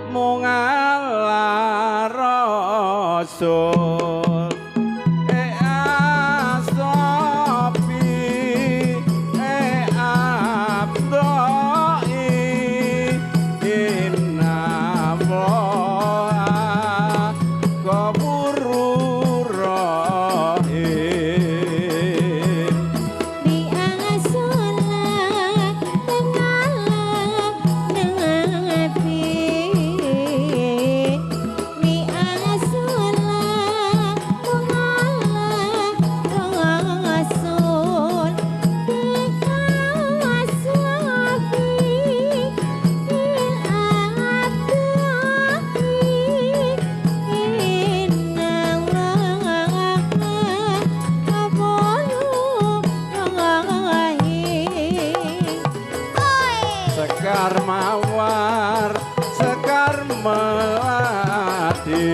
Mungalah Rasul asopi abdoi inna Allah ghafurur rahim Di asolat tengalah nabi Di asolat tengalah rasul Tekawas wafi bil abdahi Inna Allah ghafurur rahim sekar mawar sekar melati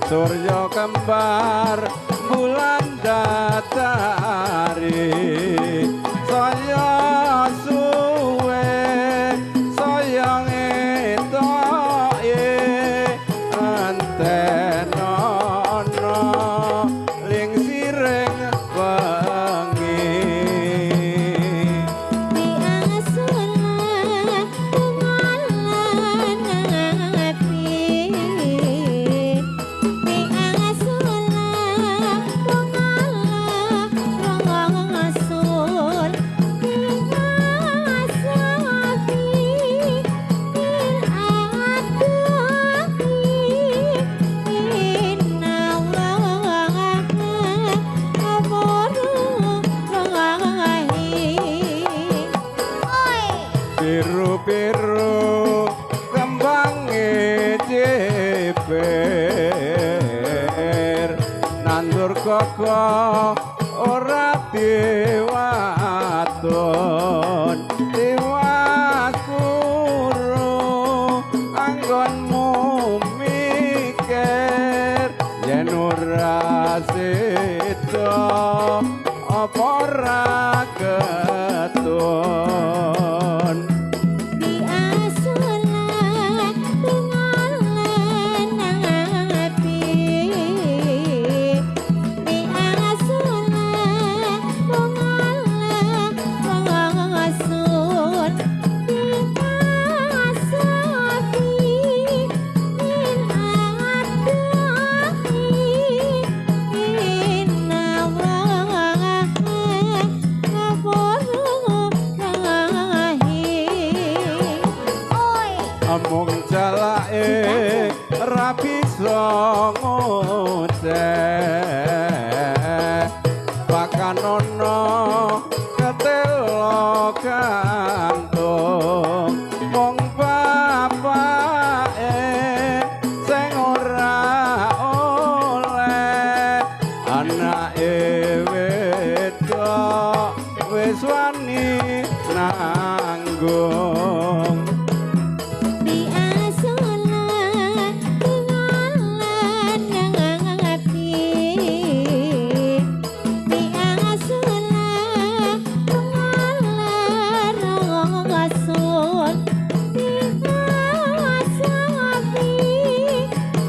surya kembar bulan datari saya suwe saya ngetoke antenono ling sireng wengi Di asolat tengalah nabi Di asolat tengalah rasul Tekawas wafi bil abdahi Inna Allah ghafurur rahim biru-biru kembange jeber nandur koko ora diwaton diwakuru anggonmu mikir yen ora sida apa ora ketun Di asolat tengalah nabi Di asolat tengalah rasul Tekawas wafi bil abdahi Inna Allah ghafurur rahim amung jalake ra bisa ngoceh bahkan ono ketelo gantung mung bapake sing ora oleh anake wedok wis wani nanggung Di asolat tengalah nabi Di asolat tengalah rasul Tekawas wafi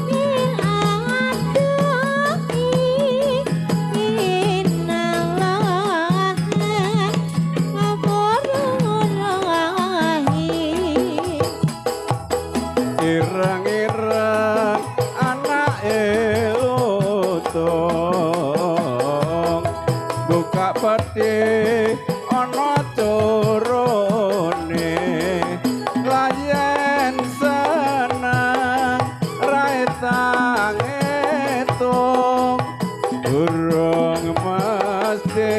bil abdahi Inna Allah ghafurur rahim ireng-ireng anake lutung buka peti ana turune layen seneng rae tangetung durung mesti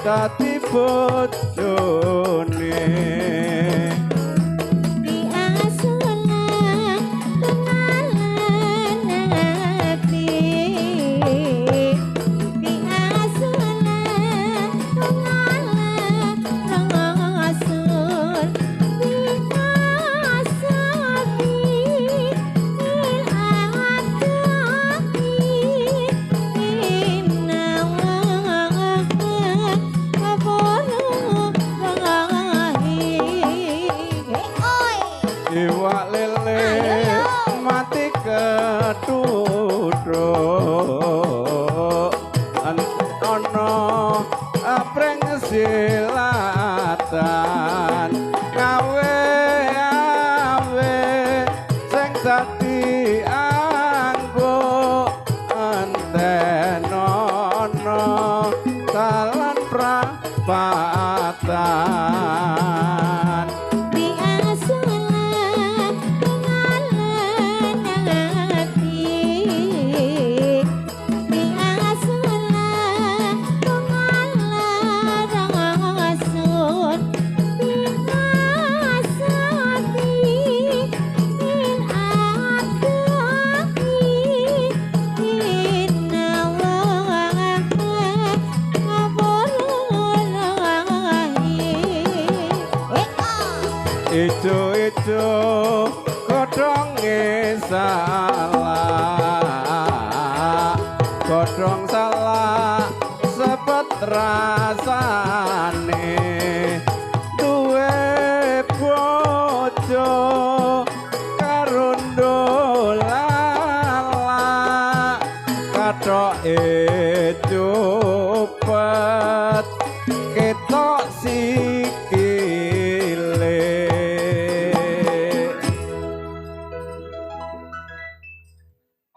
dadi bojone Di asolat tengalah nabi Di asolat tengalah rasul Tekawas wafi bil abdahi Inna Allah ghafurur rahim iwak lele Ayo, yo. mati keduduk ono apreng silatan ngawe awe sing dadi anggo antenono talan prapatan Biasalah ngalah hati. Biasalah ngalah rasun. Biasati min abdi innallaha Ijo-ijo godhonge salah godhong salah sepet rasane duwe bojo karo ndolala kathoke cepet ketok si